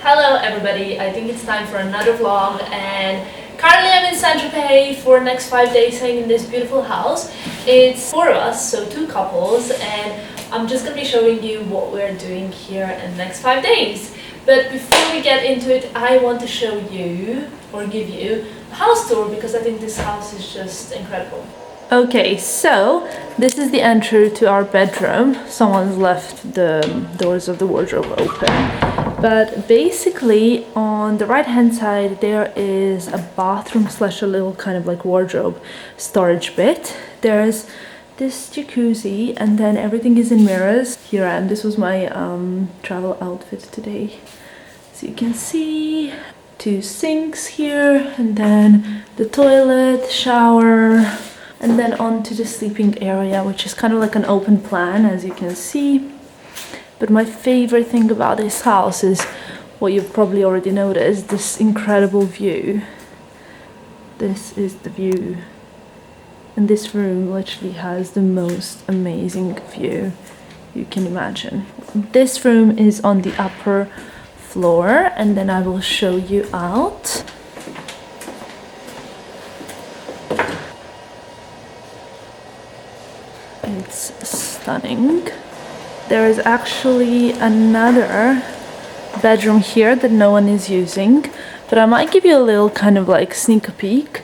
Hello everybody, I think it's time for another vlog, and currently I'm in St.Tropez for the next 5 days staying in this beautiful house. It's 4 of us, so 2 couples, and I'm just going to be showing you what we're doing here in the next 5 days. But before we get into it, I want to show you, or give you, a house tour because I think this house is just incredible. Okay, so this is the entry to our bedroom. Someone's left the doors of the wardrobe open. But basically on the right hand side there is a bathroom slash a little kind of like wardrobe storage bit. There's this jacuzzi and then everything is in mirrors. Here I am. This was my travel outfit today. So you can see 2 sinks here and then the toilet, shower, and then onto the sleeping area, which is kind of like an open plan, as you can see. But my favorite thing about this house is what you've probably already noticed, this incredible view. This is the view. And this room literally has the most amazing view you can imagine. This room is on the upper floor, and then I will show you out. It's stunning. There is actually another bedroom here that no one is using, but I might give you a little kind of like sneak peek.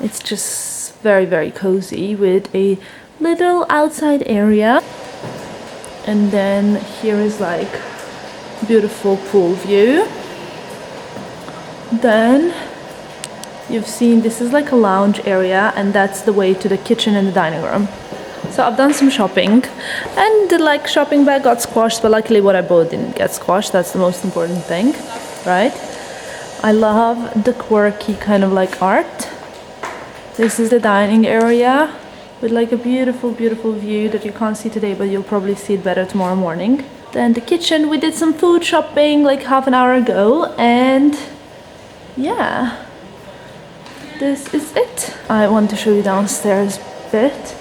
It's just very, very cozy with a little outside area. And then here is like beautiful pool view. Then you've seen this is like a lounge area, and that's the way to the kitchen and the dining room. So I've done some shopping, and the shopping bag got squashed, but luckily what I bought didn't get squashed. That's the most important thing, right? I love the quirky kind of like art. This is the dining area with like a beautiful, beautiful view that you can't see today, but you'll probably see it better tomorrow morning. Then the kitchen, we did some food shopping like half an hour ago, and yeah, this is it. I want to show you downstairs a bit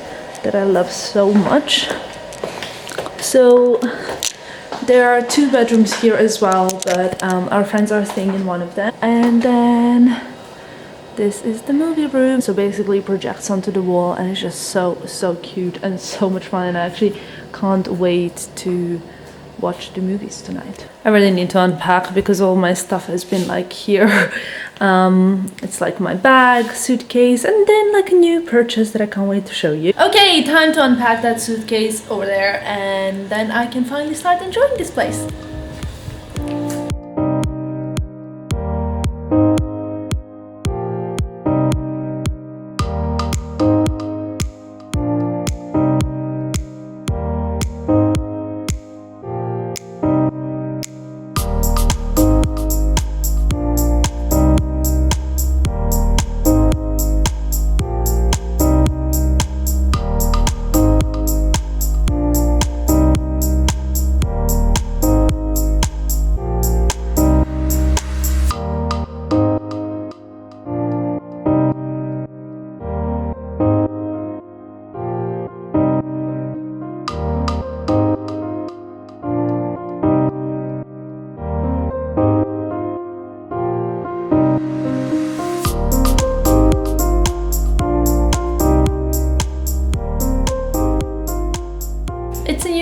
that I love so much. So there are 2 bedrooms here as well, but our friends are staying in one of them. And then this is the movie room. So basically it projects onto the wall, and it's just so cute and so much fun, and I actually can't wait to watch the movies tonight. I really need to unpack because all my stuff has been like here. It's like my bag, suitcase, and then like a new purchase that I can't wait to show you. Okay, time to unpack that suitcase over there, and then I can finally start enjoying this place.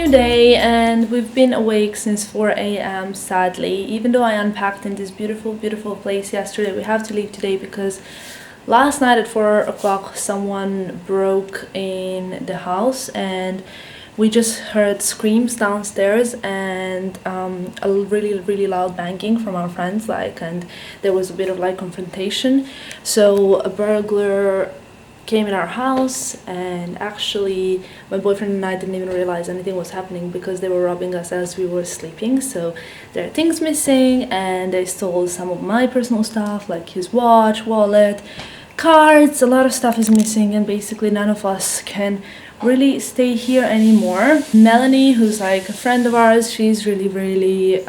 Day, and we've been awake since 4 a.m. sadly. Even though I unpacked in this beautiful place yesterday, we have to leave today because last night at 4 o'clock someone broke in the house, and we just heard screams downstairs and a really loud banging from our friends, and there was a bit of confrontation. So a burglar came in our house, and actually my boyfriend and I didn't even realize anything was happening because they were robbing us as we were sleeping. So there are things missing, and they stole some of my personal stuff like his watch, wallet, cards. A lot of stuff is missing, and basically none of us can really stay here anymore. Melanie, who's like a friend of ours, she's really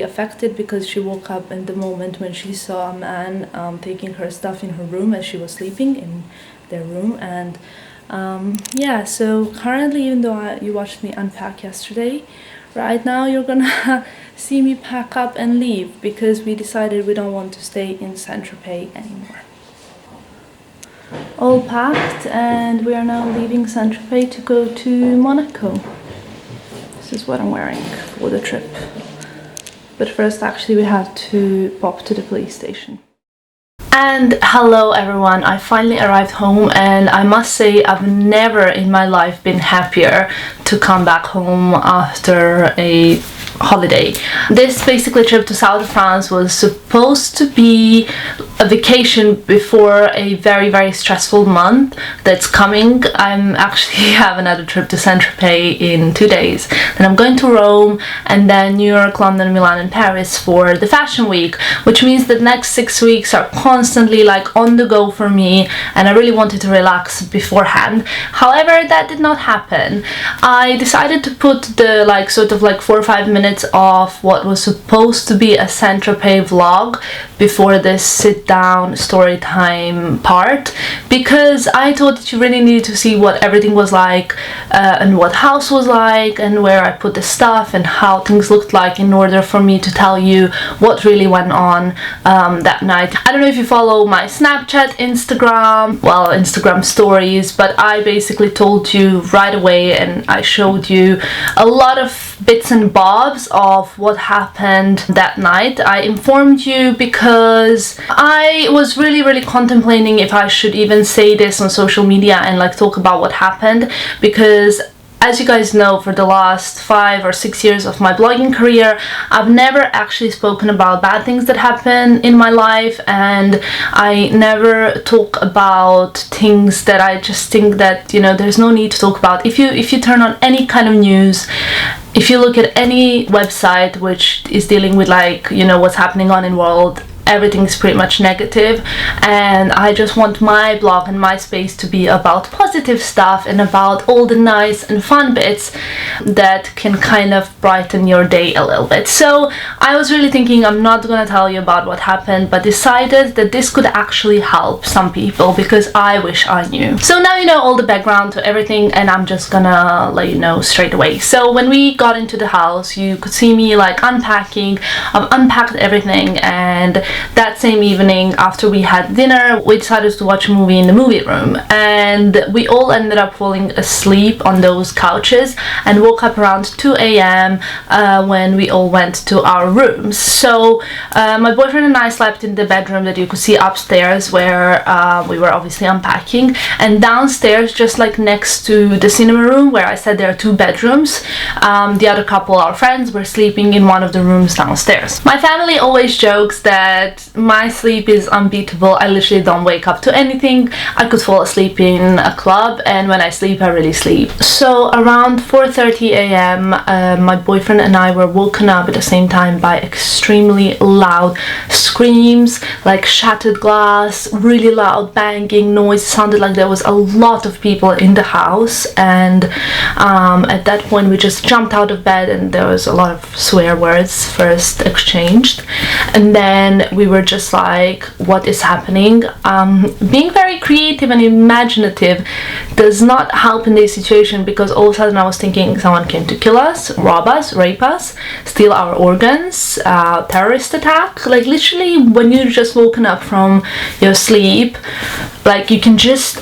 affected because she woke up in the moment when she saw a man taking her stuff in her room as she was sleeping in their room. And yeah, so currently, even though you watched me unpack yesterday, Right now you're gonna see me pack up and leave because we decided we don't want to stay in Saint-Tropez anymore. All packed, and we are now leaving St.Tropez to go to Monaco. This is what I'm wearing for the trip. But first, actually, we had to pop to the police station. And hello everyone, I finally arrived home, and I must say I've never in my life been happier to come back home after a holiday. This basically trip to south of France was supposed to be a vacation before a very stressful month that's coming. I'm actually have another trip to Saint-Tropez in 2 days. Then I'm going to Rome, and then New York, London, Milan and Paris for the fashion week, which means the next 6 weeks are constantly like on the go for me, and I really wanted to relax beforehand. However, that did not happen. I decided to put the sort of 4 or 5 minutes of what was supposed to be a Saint-Tropez vlog before this sit-down story time part, because I thought that you really needed to see what everything was like, and what house was like, and where I put the stuff and how things looked like, in order for me to tell you what really went on that night. I don't know if you follow my Snapchat, Instagram stories, but I basically told you right away, and I showed you a lot of bits and bobs of what happened that night. I informed you because I was really contemplating if I should even say this on social media and talk about what happened, because as you guys know, for the last 5 or 6 years of my blogging career, I've never actually spoken about bad things that happen in my life, and I never talk about things that I just think that, you know, there's no need to talk about. If you turn on any kind of news, if you look at any website which is dealing with what's happening on in the world, everything's pretty much negative, and I just want my blog and my space to be about positive stuff and about all the nice and fun bits that can kind of brighten your day a little bit. So I was really thinking I'm not gonna tell you about what happened, but decided that this could actually help some people, because I wish I knew. So now you know all the background to everything, and I'm just gonna let you know straight away. So when we got into the house, you could see me unpacking. I've unpacked everything, and that same evening, after we had dinner, we decided to watch a movie in the movie room, and we all ended up falling asleep on those couches and woke up around 2 a.m. When we all went to our rooms. So my boyfriend and I slept in the bedroom that you could see upstairs, where we were obviously unpacking, and downstairs, just next to the cinema room where I said there are 2 bedrooms, the other couple, our friends, were sleeping in one of the rooms downstairs. My family always jokes that my sleep is unbeatable. I literally don't wake up to anything. I could fall asleep in a club, and when I sleep, I really sleep. So around 4:30 a.m. My boyfriend and I were woken up at the same time by extremely loud screams, shattered glass, really loud banging noise. It sounded like there was a lot of people in the house, and at that point we just jumped out of bed, and there was a lot of swear words first exchanged, and then we were just what is happening? Being very creative and imaginative does not help in this situation, because all of a sudden I was thinking someone came to kill us, rob us, rape us, steal our organs, terrorist attack. Literally, when you're just woken up from your sleep,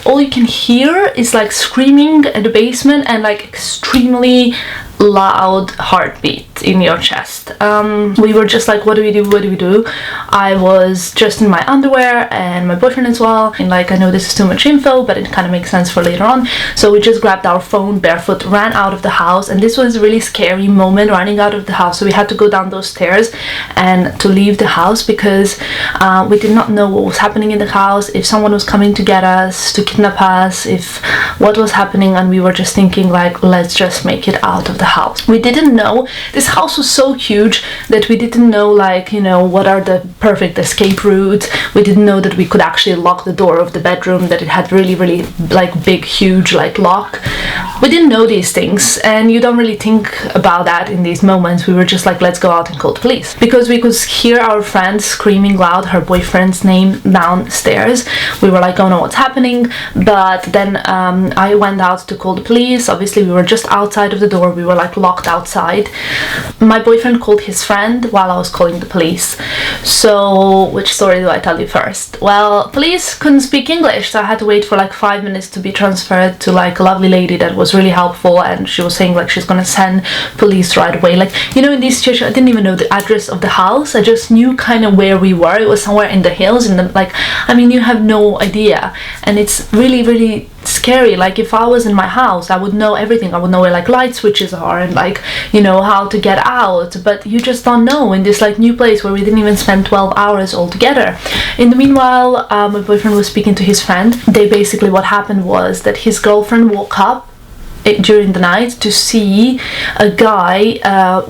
all you can hear is screaming at the basement and extremely loud heartbeat in your chest. We were just what do we do? I was just in my underwear, and my boyfriend as well, and I know this is too much info, but it kind of makes sense for later on. So we just grabbed our phone barefoot, ran out of the house, and this was a really scary moment, running out of the house. So we had to go down those stairs and to leave the house, because we did not know what was happening in the house, if someone was coming to get us, to kidnap us, if what was happening, and we were just thinking let's just make it out of the house. We didn't know, this house was so huge that we didn't know what are the perfect escape routes. We didn't know that we could actually lock the door of the bedroom, that it had really big huge lock. We didn't know these things, and you don't really think about that in these moments. We were just let's go out and call the police, because we could hear our friend screaming loud her boyfriend's name downstairs. We were oh no, what's happening? But then I went out to call the police. Obviously we were just outside of the door. We were were like locked outside. My boyfriend called his friend while I was calling the police. So which story do I tell you first? Well, police couldn't speak English, so I had to wait for like 5 minutes to be transferred to like a lovely lady that was really helpful, and she was saying like she's gonna send police right away. Like, you know, in this situation I didn't even know the address of the house. I just knew kind of where we were. It was somewhere in the hills, in the, like, I mean, you have no idea, and it's really scary. Like, if I was in my house, I would know everything. I would know where like light switches are and like, you know, how to get out, but you just don't know in this like new place where we didn't even spend 12 hours all together. In the meanwhile, my boyfriend was speaking to his friend. They basically, what happened was that his girlfriend woke up during the night to see a guy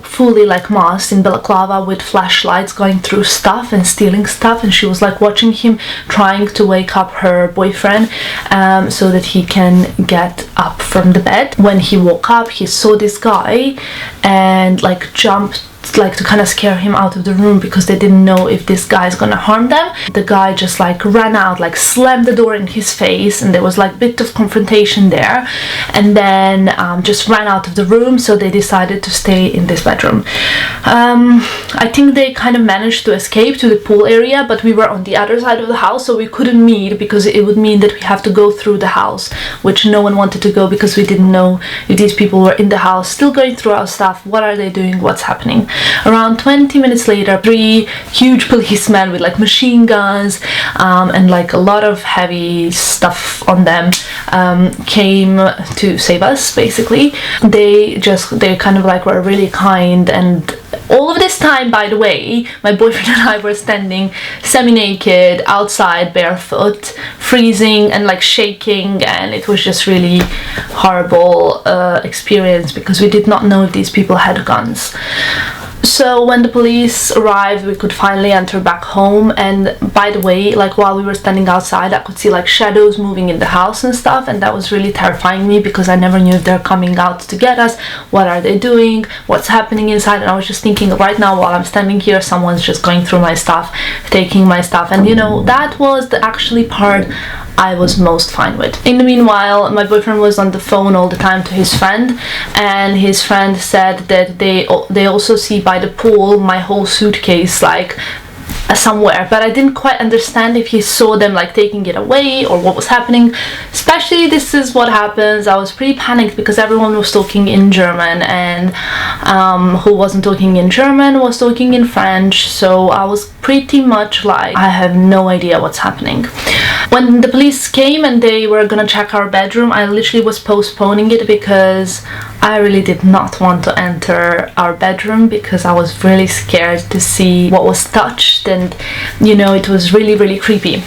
fully like masked in balaclava with flashlights going through stuff and stealing stuff, and she was like watching him trying to wake up her boyfriend so that he can get up from the bed. When he woke up, he saw this guy and like jumped, like to kind of scare him out of the room, because they didn't know if this guy is gonna harm them. The guy just like ran out, like slammed the door in his face, and there was like a bit of confrontation there, and then just ran out of the room. So they decided to stay in this bedroom. I think they kind of managed to escape to the pool area, but we were on the other side of the house, so we couldn't meet, because it would mean that we have to go through the house, which no one wanted to go, because we didn't know if these people were in the house still going through our stuff. What are they doing? What's happening? Around 20 minutes later, 3 huge policemen with like machine guns and like a lot of heavy stuff on them came to save us, basically. They kind of like were really kind, and all of this time, by the way, my boyfriend and I were standing semi-naked outside, barefoot, freezing and like shaking, and it was just really horrible experience, because we did not know if these people had guns. So when the police arrived, we could finally enter back home. And by the way, like while we were standing outside, I could see like shadows moving in the house and stuff, and that was really terrifying me, because I never knew if they're coming out to get us. What are they doing? What's happening inside? And I was just thinking, right now while I'm standing here, someone's just going through my stuff, taking my stuff, and you know, that was the actually part I was most fine with. In the meanwhile, my boyfriend was on the phone all the time to his friend, and his friend said that they also see by the pool my whole suitcase like somewhere, but I didn't quite understand if he saw them like taking it away or what was happening. Especially, this is what happens, I was pretty panicked because everyone was talking in German, and who wasn't talking in German was talking in French, so I was pretty much like, I have no idea what's happening. When the police came and they were gonna check our bedroom, I literally was postponing it, because I really did not want to enter our bedroom, because I was really scared to see what was touched, and you know, it was really creepy.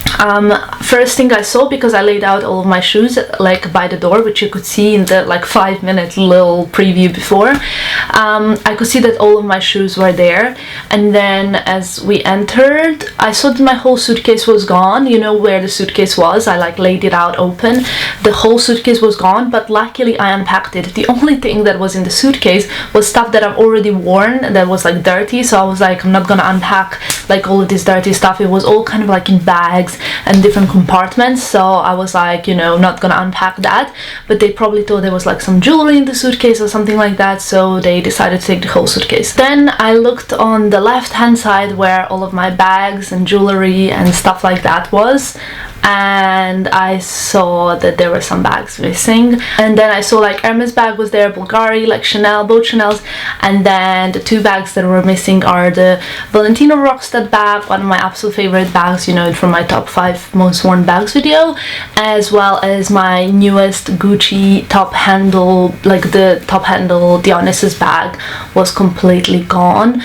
First thing I saw, because I laid out all of my shoes like by the door, which you could see in the like 5-minute little preview before, I could see that all of my shoes were there. And then as we entered, I saw that my whole suitcase was gone. You know where the suitcase was? I like laid it out open. The whole suitcase was gone, but luckily I unpacked it. The only thing that was in the suitcase was stuff that I've already worn that was like dirty, so I was like, I'm not gonna unpack like all of this dirty stuff. It was all kind of like in bags and different compartments, so I was like, you know, not gonna unpack that. But they probably thought there was like some jewelry in the suitcase or something like that, so they decided to take the whole suitcase. Then I looked on the left hand side where all of my bags and jewelry and stuff like that was, and I saw that there were some bags missing. And then I saw like Hermes bag was there, Bulgari, like Chanel, both Chanels, and then the 2 bags that were missing are the Valentino Rockstar bag, one of my absolute favorite bags, you know, from my top 5 most worn bags video, as well as my newest Gucci top handle, like the top handle Dionysus bag was completely gone.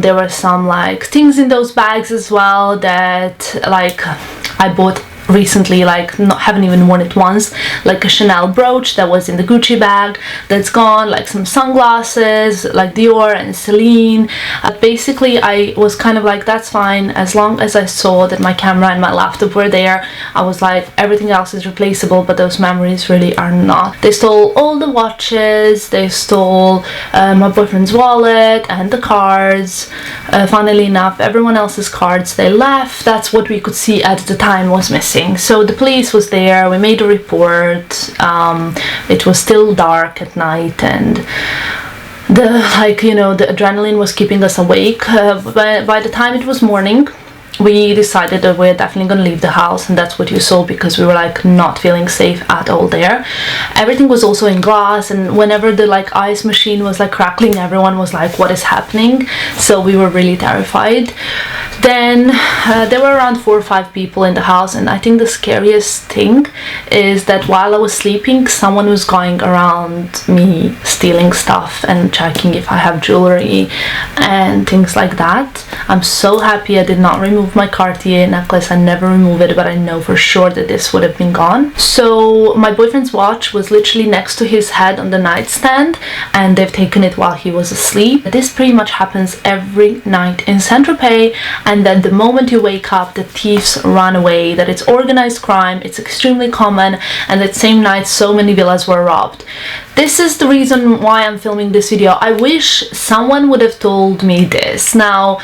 There were some like things in those bags as well that like I bought recently, like haven't even worn it once, like a Chanel brooch that was in the Gucci bag that's gone, like some sunglasses like Dior and Celine. Basically I was kind of like, that's fine, as long as I saw that my camera and my laptop were there. I was like, everything else is replaceable, but those memories really are not. They stole all the watches, they stole my boyfriend's wallet and the cards. Funnily enough, everyone else's cards they left. That's what we could see at the time was missing. missing. So the police was there, we made a report. It was still dark at night, and the adrenaline was keeping us awake. By the time it was morning, we decided that we're definitely going to leave the house, and that's what you saw, because we were like not feeling safe at all there. Everything was also in glass, and whenever the ice machine was crackling, everyone was like, what is happening? So we were really terrified. Then there were around 4 or 5 people in the house, and I think the scariest thing is that while I was sleeping, someone was going around me stealing stuff and checking if I have jewelry and things like that. I'm so happy I did not remove my Cartier necklace. I never remove it, but I know for sure that this would have been gone. So my boyfriend's watch was literally next to his head on the nightstand, and they've taken it while he was asleep. This pretty much happens every night in Saint-Tropez, and then the moment you wake up, the thieves run away. That it's organized crime, it's extremely common, and that same night so many villas were robbed. This is the reason why I'm filming this video. I wish someone would have told me this. Now,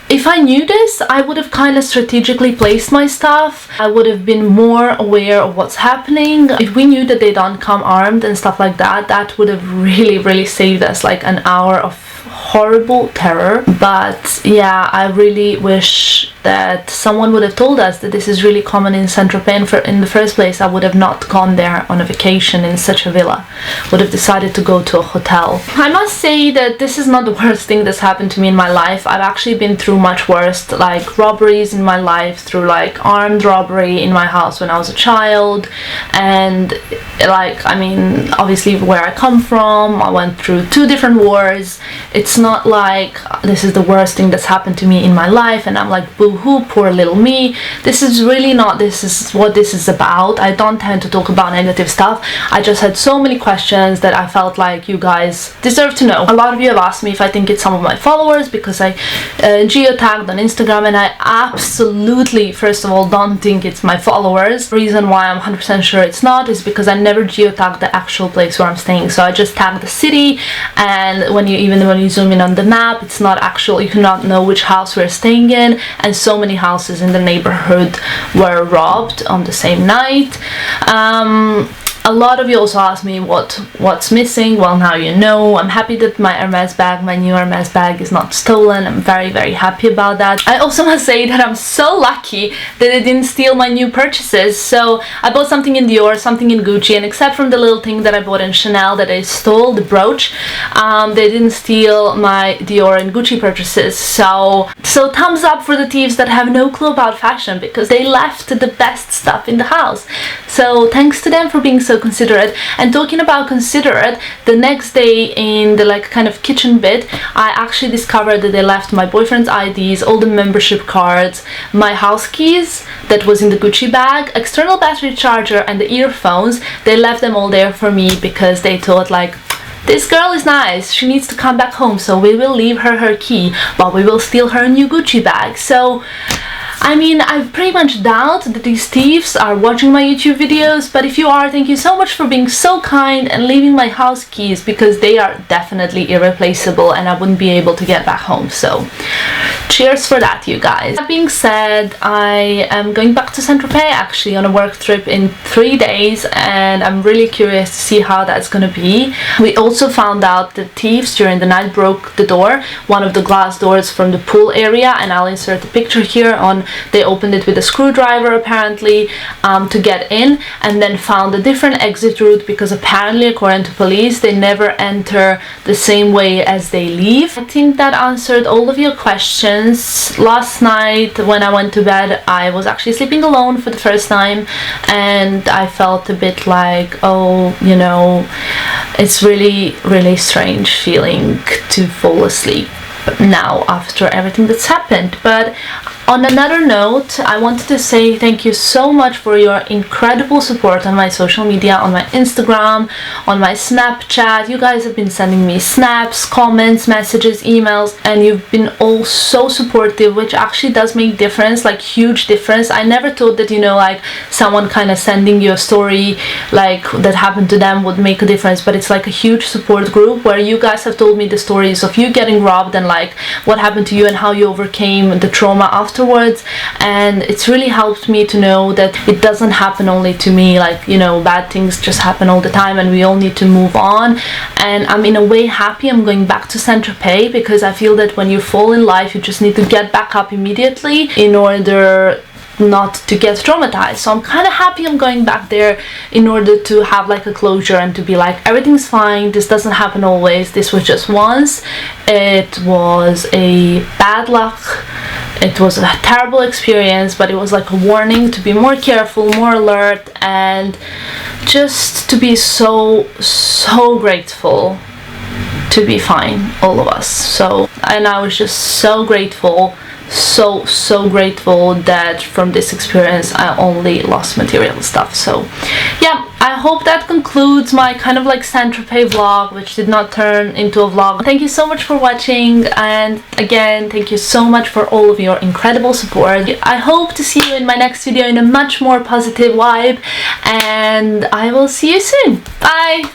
if I knew this, I would have kind of strategically placed my stuff. I would have been more aware of what's happening. If we knew that they don't come armed and stuff like that, that would have really saved us an hour of horrible terror. But yeah, I really wish that someone would have told us that this is really common in St.Tropez. In the first place, I would have not gone there on a vacation in such a villa. Would have decided to go to a hotel. I must say that this is not the worst thing that's happened to me in my life. I've actually been through much worse robberies in my life, through armed robbery in my house when I was a child, and I mean, obviously where I come from, I went through 2 different wars. It's not like this is the worst thing that's happened to me in my life and I'm like, boo-hoo, poor little me. This is really not, this is what this is about. I don't tend to talk about negative stuff. I just had so many questions that I felt like you guys deserve to know. A lot of you have asked me if I think it's some of my followers, because I geotagged on Instagram, and I absolutely, first of all, don't think it's my followers. The reason why I'm 100% sure it's not is because I never geotagged the actual place where I'm staying. So I just tagged the city, and even when you zoom in on the map, it's not actual, you cannot know which house we're staying in, and so many houses in the neighborhood were robbed on the same night. A lot of you also asked me what's missing. Well, now you know. I'm happy that my Hermes bag, my new Hermes bag, is not stolen. I'm very happy about that. I also must say that I'm so lucky that they didn't steal my new purchases. So I bought something in Dior, something in Gucci, and except from the little thing that I bought in Chanel that they stole, the brooch, they didn't steal my Dior and Gucci purchases. So thumbs up for the thieves that have no clue about fashion, because they left the best stuff in the house. So thanks to them for being so considerate. And talking about considerate, the next day in the kind of kitchen bit, I actually discovered that they left my boyfriend's IDs, all the membership cards, my house keys that was in the Gucci bag, external battery charger, and the earphones. They left them all there for me because they thought this girl is nice, she needs to come back home, so we will leave her key, but we will steal her new Gucci bag. So I mean, I pretty much doubt that these thieves are watching my YouTube videos, but if you are, thank you so much for being so kind and leaving my house keys, because they are definitely irreplaceable and I wouldn't be able to get back home. So cheers for that, you guys. That being said, I am going back to St.Tropez actually on a work trip in 3 days, and I'm really curious to see how that's gonna be. We also found out that thieves during the night broke the door, one of the glass doors from the pool area, and I'll insert a picture here on. They opened it with a screwdriver apparently to get in, and then found a different exit route, because apparently, according to police, they never enter the same way as they leave. I think that answered all of your questions. Last night when I went to bed, I was actually sleeping alone for the first time, and I felt a bit like, oh, you know, it's really strange feeling to fall asleep now after everything that's happened. But on another note, I wanted to say thank you so much for your incredible support on my social media, on my Instagram, on my Snapchat. You guys have been sending me snaps, comments, messages, emails, and you've been all so supportive, which actually does make difference, huge difference. I never thought that, you know, someone kind of sending you a story that happened to them would make a difference, but it's a huge support group where you guys have told me the stories of you getting robbed and what happened to you and how you overcame the trauma after afterwards, and it's really helped me to know that it doesn't happen only to me, like, you know, bad things just happen all the time and we all need to move on. And I'm in a way happy I'm going back to St.Tropez, because I feel that when you fall in life you just need to get back up immediately in order not to get traumatized. So I'm kind of happy I'm going back there in order to have like a closure and to be like, everything's fine, this doesn't happen always, this was just once, it was a bad luck, it was a terrible experience, but it was like a warning to be more careful, more alert, and just to be so grateful to be fine, all of us. So, and I was just so grateful, so grateful that from this experience I only lost material stuff. So yeah, I hope that concludes my kind of like St.Tropez vlog, which did not turn into a vlog. Thank you so much for watching, and again, thank you so much for all of your incredible support. I hope to see you in my next video in a much more positive vibe, and I will see you soon. Bye!